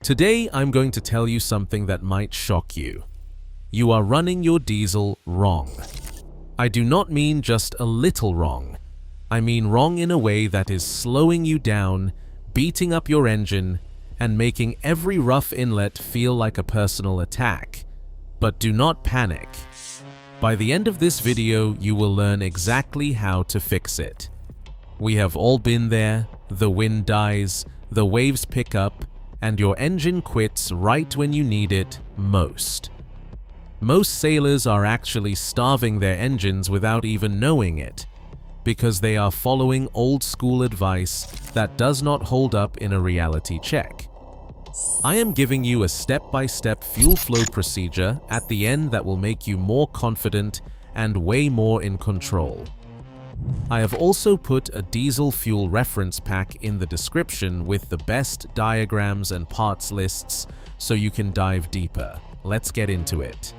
Today, I'm going to tell you something that might shock you. You are running your diesel wrong. I do not mean just a little wrong. I mean wrong in a way that is slowing you down, beating up your engine, and making every rough inlet feel like a personal attack. But do not panic. By the end of this video, you will learn exactly how to fix it. We have all been there. The wind dies, the waves pick up, and your engine quits right when you need it most. Most sailors are actually starving their engines without even knowing it, because they are following old school advice that does not hold up in a reality check. I am giving you a step-by-step fuel flow procedure at the end that will make you more confident and way more in control. I have also put a diesel fuel reference pack in the description with the best diagrams and parts lists so you can dive deeper. Let's get into it.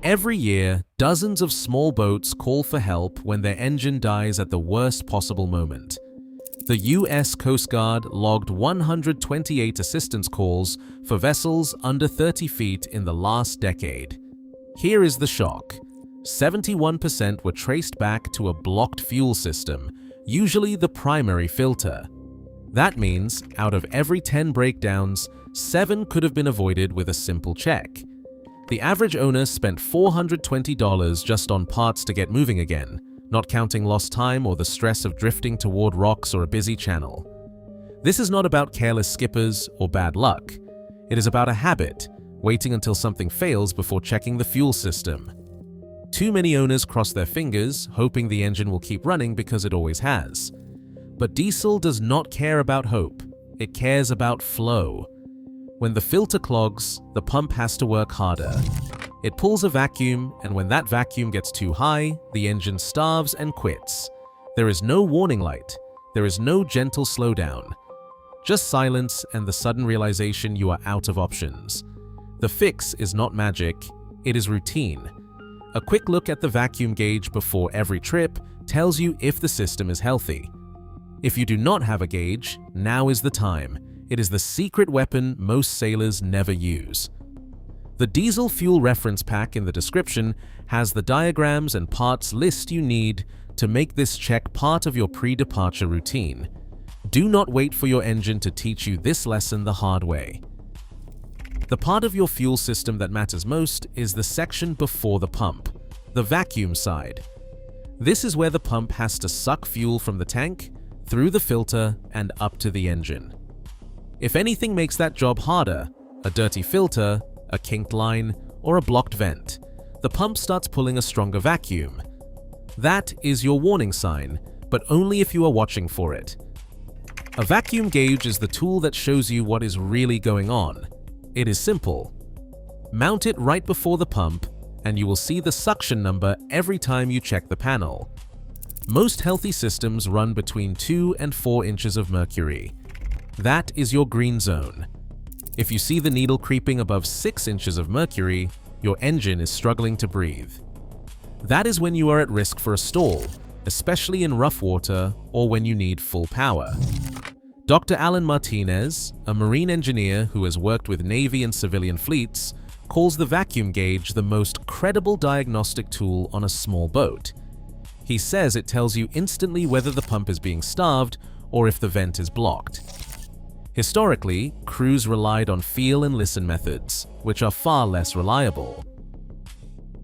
Every year, dozens of small boats call for help when their engine dies at the worst possible moment. The US Coast Guard logged 128 assistance calls for vessels under 30 feet in the last decade. Here is the shock. 71% were traced back to a blocked fuel system, usually the primary filter. That means, out of every 10 breakdowns, 7 could have been avoided with a simple check. The average owner spent $420 just on parts to get moving again, not counting lost time or the stress of drifting toward rocks or a busy channel. This is not about careless skippers or bad luck. It is about a habit, waiting until something fails before checking the fuel system. Too many owners cross their fingers, hoping the engine will keep running because it always has. But diesel does not care about hope. It cares about flow. When the filter clogs, the pump has to work harder. It pulls a vacuum, and when that vacuum gets too high, the engine starves and quits. There is no warning light. There is no gentle slowdown. Just silence and the sudden realization you are out of options. The fix is not magic, it is routine. A quick look at the vacuum gauge before every trip tells you if the system is healthy. If you do not have a gauge, now is the time. It is the secret weapon most sailors never use. The diesel fuel reference pack in the description has the diagrams and parts list you need to make this check part of your pre-departure routine. Do not wait for your engine to teach you this lesson the hard way. The part of your fuel system that matters most is the section before the pump, the vacuum side. This is where the pump has to suck fuel from the tank, through the filter, and up to the engine. If anything makes that job harder, a dirty filter, a kinked line, or a blocked vent, the pump starts pulling a stronger vacuum. That is your warning sign, but only if you are watching for it. A vacuum gauge is the tool that shows you what is really going on. It is simple. Mount it right before the pump, and you will see the suction number every time you check the panel. Most healthy systems run between 2 and 4 inches of mercury. That is your green zone. If you see the needle creeping above 6 inches of mercury, your engine is struggling to breathe. That is when you are at risk for a stall, especially in rough water or when you need full power. Dr. Alan Martinez, a marine engineer who has worked with Navy and civilian fleets, calls the vacuum gauge the most credible diagnostic tool on a small boat. He says it tells you instantly whether the pump is being starved or if the vent is blocked. Historically, crews relied on feel and listen methods, which are far less reliable.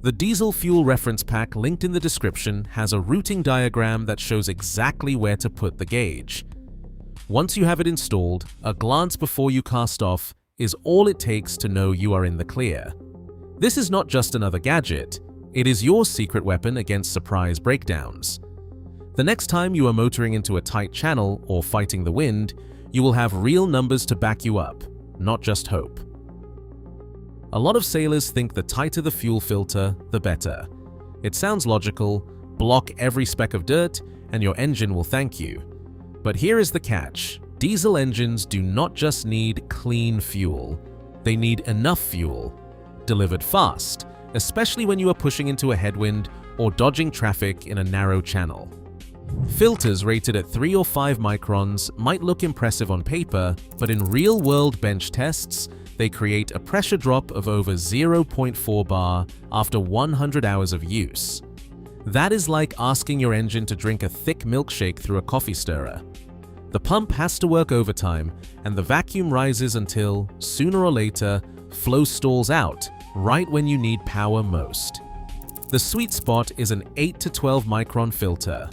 The diesel fuel reference pack linked in the description has a routing diagram that shows exactly where to put the gauge. Once you have it installed, a glance before you cast off is all it takes to know you are in the clear. This is not just another gadget, it is your secret weapon against surprise breakdowns. The next time you are motoring into a tight channel or fighting the wind, you will have real numbers to back you up, not just hope. A lot of sailors think the tighter the fuel filter, the better. It sounds logical, block every speck of dirt, and your engine will thank you. But here is the catch. Diesel engines do not just need clean fuel. They need enough fuel, delivered fast, especially when you are pushing into a headwind or dodging traffic in a narrow channel. Filters rated at 3 or 5 microns might look impressive on paper, but in real-world bench tests, they create a pressure drop of over 0.4 bar after 100 hours of use. That is like asking your engine to drink a thick milkshake through a coffee stirrer. The pump has to work overtime, and the vacuum rises until, sooner or later, flow stalls out right when you need power most. The sweet spot is an 8 to 12 micron filter.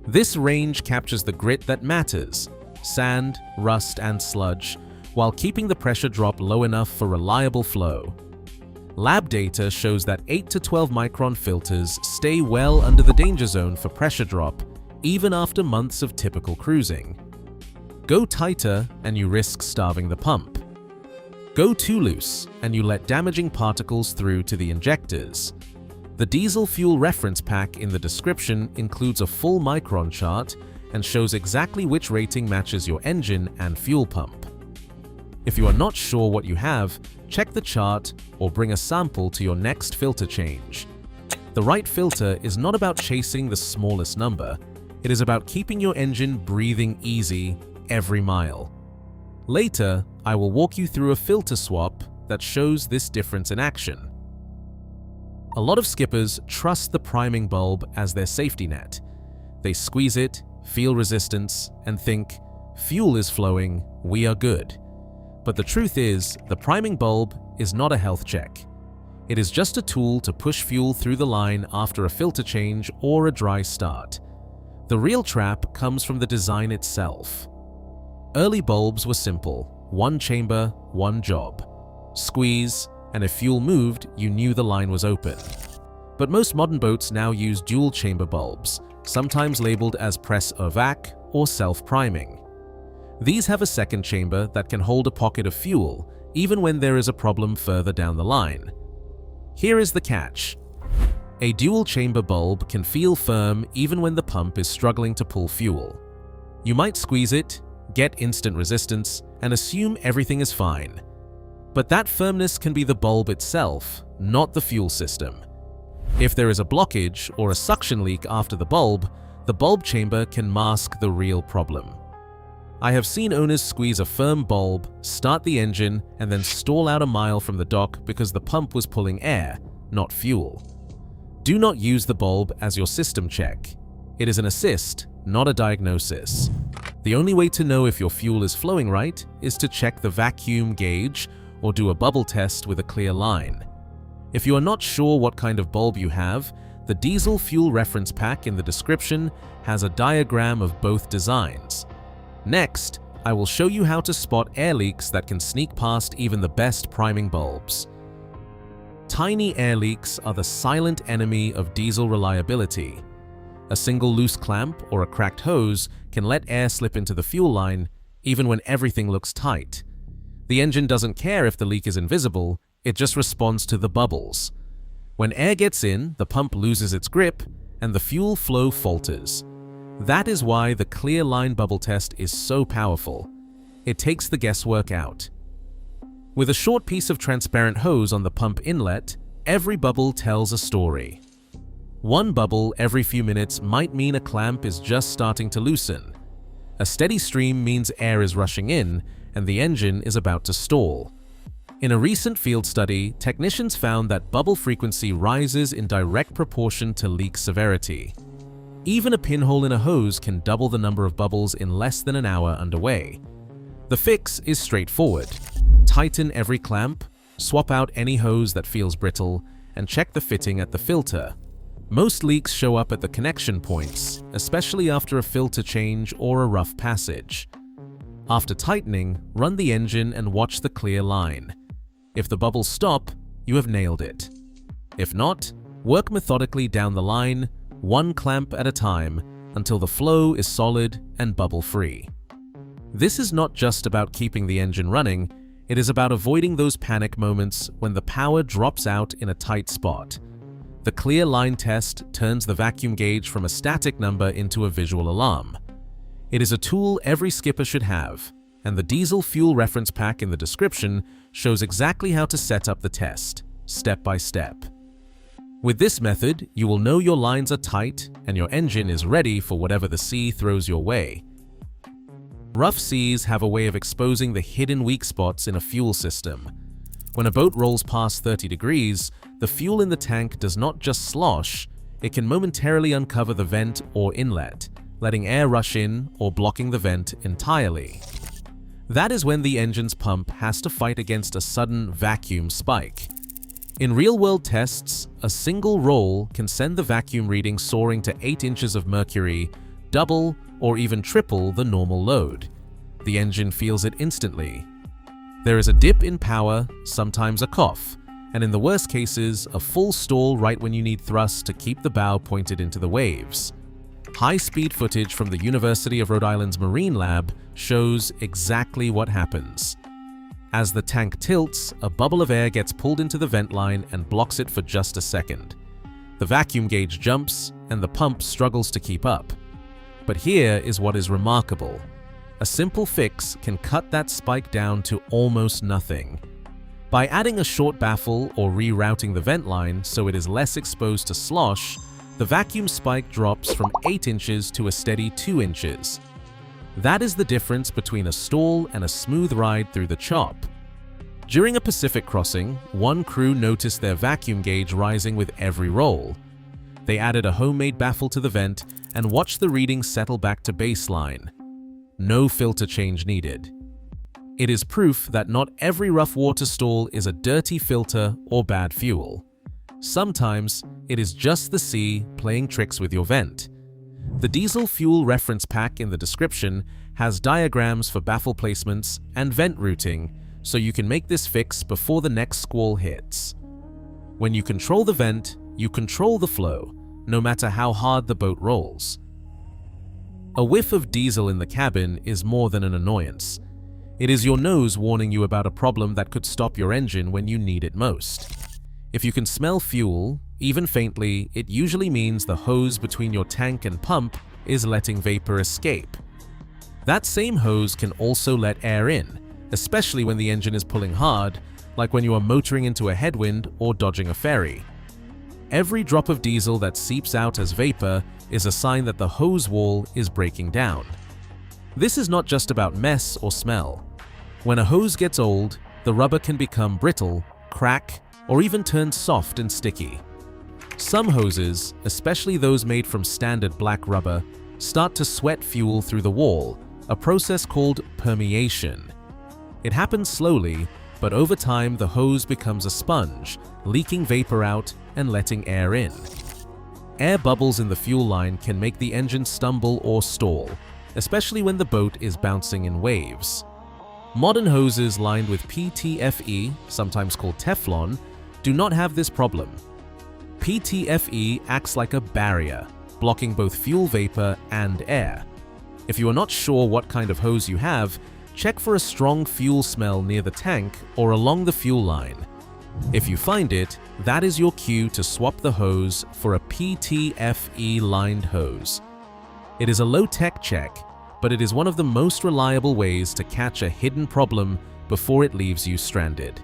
This range captures the grit that matters, sand, rust, and sludge, while keeping the pressure drop low enough for reliable flow. Lab data shows that 8 to 12 micron filters stay well under the danger zone for pressure drop, even after months of typical cruising. Go tighter and you risk starving the pump. Go too loose and you let damaging particles through to the injectors. The diesel fuel reference pack in the description includes a full micron chart and shows exactly which rating matches your engine and fuel pump. If you are not sure what you have, check the chart or bring a sample to your next filter change. The right filter is not about chasing the smallest number, it is about keeping your engine breathing easy every mile. Later, I will walk you through a filter swap that shows this difference in action. A lot of skippers trust the priming bulb as their safety net. They squeeze it, feel resistance, and think, fuel is flowing, we are good. But the truth is, the priming bulb is not a health check. It is just a tool to push fuel through the line after a filter change or a dry start. The real trap comes from the design itself. Early bulbs were simple: one chamber, one job. Squeeze, and if fuel moved, you knew the line was open. But most modern boats now use dual chamber bulbs, sometimes labeled as press-au-vac or self-priming. These have a second chamber that can hold a pocket of fuel, even when there is a problem further down the line. Here is the catch. A dual chamber bulb can feel firm even when the pump is struggling to pull fuel. You might squeeze it, get instant resistance, and assume everything is fine. But that firmness can be the bulb itself, not the fuel system. If there is a blockage or a suction leak after the bulb chamber can mask the real problem. I have seen owners squeeze a firm bulb, start the engine, and then stall out a mile from the dock because the pump was pulling air, not fuel. Do not use the bulb as your system check. It is an assist, not a diagnosis. The only way to know if your fuel is flowing right is to check the vacuum gauge or do a bubble test with a clear line. If you are not sure what kind of bulb you have, the diesel fuel reference pack in the description has a diagram of both designs. Next, I will show you how to spot air leaks that can sneak past even the best priming bulbs. Tiny air leaks are the silent enemy of diesel reliability. A single loose clamp or a cracked hose can let air slip into the fuel line, even when everything looks tight. The engine doesn't care if the leak is invisible, it just responds to the bubbles. When air gets in, the pump loses its grip, and the fuel flow falters. That is why the clear line bubble test is so powerful. It takes the guesswork out. With a short piece of transparent hose on the pump inlet, every bubble tells a story. One bubble every few minutes might mean a clamp is just starting to loosen. A steady stream means air is rushing in, and the engine is about to stall. In a recent field study, technicians found that bubble frequency rises in direct proportion to leak severity. Even a pinhole in a hose can double the number of bubbles in less than an hour underway. The fix is straightforward. Tighten every clamp, swap out any hose that feels brittle, and check the fitting at the filter. Most leaks show up at the connection points, especially after a filter change or a rough passage. After tightening, run the engine and watch the clear line. If the bubbles stop, you have nailed it. If not, work methodically down the line, one clamp at a time, until the flow is solid and bubble-free. This is not just about keeping the engine running, it is about avoiding those panic moments when the power drops out in a tight spot. The clear line test turns the vacuum gauge from a static number into a visual alarm. It is a tool every skipper should have, and the diesel fuel reference pack in the description shows exactly how to set up the test, step by step. With this method, you will know your lines are tight and your engine is ready for whatever the sea throws your way. Rough seas have a way of exposing the hidden weak spots in a fuel system. When a boat rolls past 30 degrees, the fuel in the tank does not just slosh, it can momentarily uncover the vent or inlet, letting air rush in or blocking the vent entirely. That is when the engine's pump has to fight against a sudden vacuum spike. In real-world tests, a single roll can send the vacuum reading soaring to 8 inches of mercury, double or even triple the normal load. The engine feels it instantly. There is a dip in power, sometimes a cough, and in the worst cases, a full stall right when you need thrust to keep the bow pointed into the waves. High-speed footage from the University of Rhode Island's Marine Lab shows exactly what happens. As the tank tilts, a bubble of air gets pulled into the vent line and blocks it for just a second. The vacuum gauge jumps, and the pump struggles to keep up. But here is what is remarkable. A simple fix can cut that spike down to almost nothing. By adding a short baffle or rerouting the vent line so it is less exposed to slosh, the vacuum spike drops from 8 inches to a steady 2 inches. That is the difference between a stall and a smooth ride through the chop. During a Pacific crossing, one crew noticed their vacuum gauge rising with every roll. They added a homemade baffle to the vent and watched the reading settle back to baseline. No filter change needed. It is proof that not every rough water stall is a dirty filter or bad fuel. Sometimes, it is just the sea playing tricks with your vent. The diesel fuel reference pack in the description has diagrams for baffle placements and vent routing, so you can make this fix before the next squall hits. When you control the vent, you control the flow, no matter how hard the boat rolls. A whiff of diesel in the cabin is more than an annoyance. It is your nose warning you about a problem that could stop your engine when you need it most. If you can smell fuel, even faintly, it usually means the hose between your tank and pump is letting vapor escape. That same hose can also let air in, especially when the engine is pulling hard, like when you are motoring into a headwind or dodging a ferry. Every drop of diesel that seeps out as vapor is a sign that the hose wall is breaking down. This is not just about mess or smell. When a hose gets old, the rubber can become brittle, crack, or even turn soft and sticky. Some hoses, especially those made from standard black rubber, start to sweat fuel through the wall, a process called permeation. It happens slowly, but over time the hose becomes a sponge, leaking vapor out and letting air in. Air bubbles in the fuel line can make the engine stumble or stall, especially when the boat is bouncing in waves. Modern hoses lined with PTFE, sometimes called Teflon, do not have this problem. PTFE acts like a barrier, blocking both fuel vapor and air. If you are not sure what kind of hose you have, check for a strong fuel smell near the tank or along the fuel line. If you find it, that is your cue to swap the hose for a PTFE lined hose. It is a low-tech check, but it is one of the most reliable ways to catch a hidden problem before it leaves you stranded.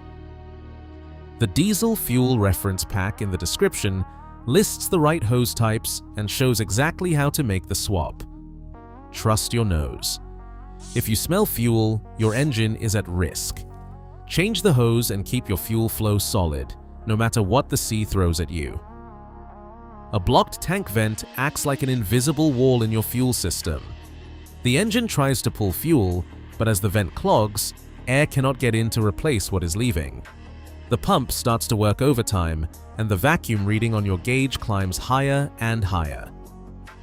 The diesel fuel reference pack in the description lists the right hose types and shows exactly how to make the swap. Trust your nose. If you smell fuel, your engine is at risk. Change the hose and keep your fuel flow solid, no matter what the sea throws at you. A blocked tank vent acts like an invisible wall in your fuel system. The engine tries to pull fuel, but as the vent clogs, air cannot get in to replace what is leaving. The pump starts to work overtime, and the vacuum reading on your gauge climbs higher and higher.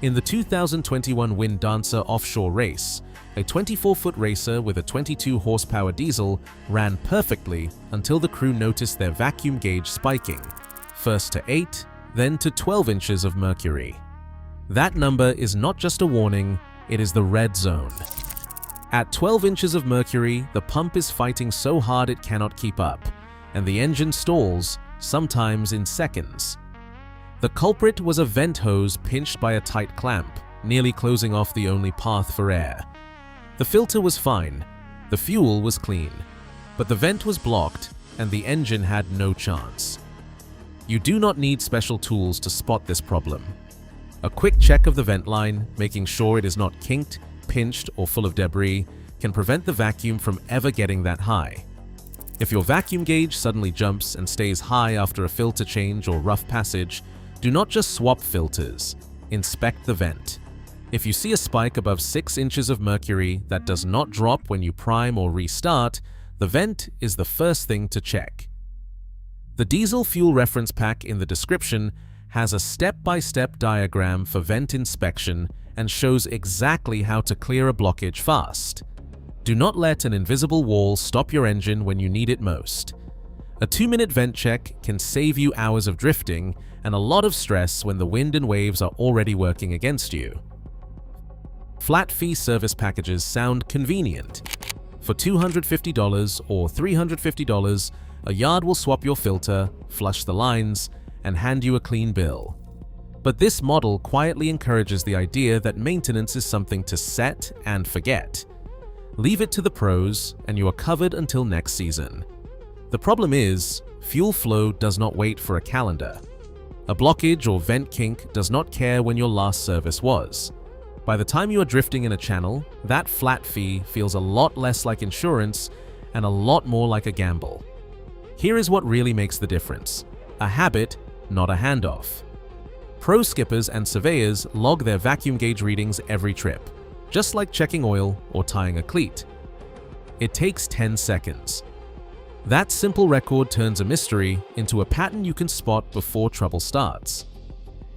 In the 2021 Wind Dancer offshore race, a 24-foot racer with a 22-horsepower diesel ran perfectly until the crew noticed their vacuum gauge spiking, first to 8, then to 12 inches of mercury. That number is not just a warning, it is the red zone. At 12 inches of mercury, the pump is fighting so hard it cannot keep up, and the engine stalls, sometimes in seconds. The culprit was a vent hose pinched by a tight clamp, nearly closing off the only path for air. The filter was fine, the fuel was clean, but the vent was blocked and the engine had no chance. You do not need special tools to spot this problem. A quick check of the vent line, making sure it is not kinked, pinched, or full of debris, can prevent the vacuum from ever getting that high. If your vacuum gauge suddenly jumps and stays high after a filter change or rough passage, do not just swap filters. Inspect the vent. If you see a spike above 6 inches of mercury that does not drop when you prime or restart, the vent is the first thing to check. The diesel fuel reference pack in the description has a step-by-step diagram for vent inspection and shows exactly how to clear a blockage fast. Do not let an invisible wall stop your engine when you need it most. A 2-minute vent check can save you hours of drifting and a lot of stress when the wind and waves are already working against you. Flat fee service packages sound convenient. For $250 or $350, a yard will swap your filter, flush the lines, and hand you a clean bill. But this model quietly encourages the idea that maintenance is something to set and forget. Leave it to the pros, and you are covered until next season. The problem is, fuel flow does not wait for a calendar. A blockage or vent kink does not care when your last service was. By the time you are drifting in a channel, that flat fee feels a lot less like insurance and a lot more like a gamble. Here is what really makes the difference: a habit, not a handoff. Pro skippers and surveyors log their vacuum gauge readings every trip, just like checking oil or tying a cleat. It takes 10 seconds. That simple record turns a mystery into a pattern you can spot before trouble starts.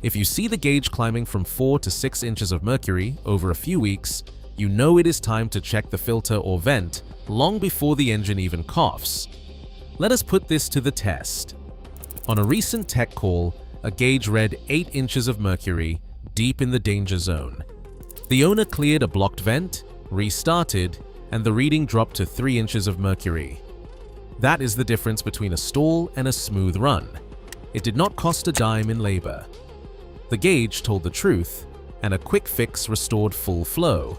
If you see the gauge climbing from 4 to 6 inches of mercury over a few weeks, you know it is time to check the filter or vent long before the engine even coughs. Let us put this to the test. On a recent tech call, a gauge read 8 inches of mercury, deep in the danger zone. The owner cleared a blocked vent, restarted, and the reading dropped to 3 inches of mercury. That is the difference between a stall and a smooth run. It did not cost a dime in labor. The gauge told the truth, and a quick fix restored full flow.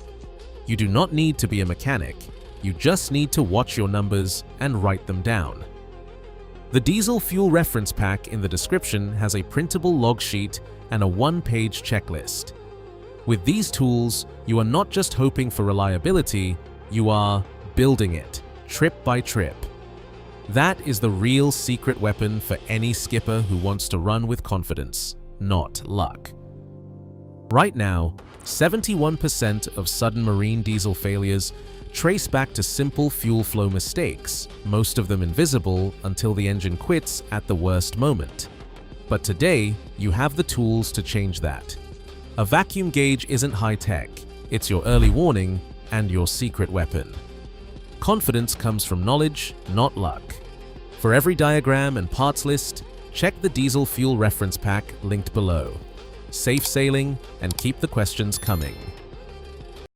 You do not need to be a mechanic. You just need to watch your numbers and write them down. The diesel fuel reference pack in the description has a printable log sheet and a 1-page checklist. With these tools, you are not just hoping for reliability, you are building it, trip by trip. That is the real secret weapon for any skipper who wants to run with confidence, not luck. Right now, 71% of sudden marine diesel failures trace back to simple fuel flow mistakes, most of them invisible until the engine quits at the worst moment. But today, you have the tools to change that. A vacuum gauge isn't high-tech, it's your early warning and your secret weapon. Confidence comes from knowledge, not luck. For every diagram and parts list, check the diesel fuel reference pack linked below. Safe sailing, and keep the questions coming.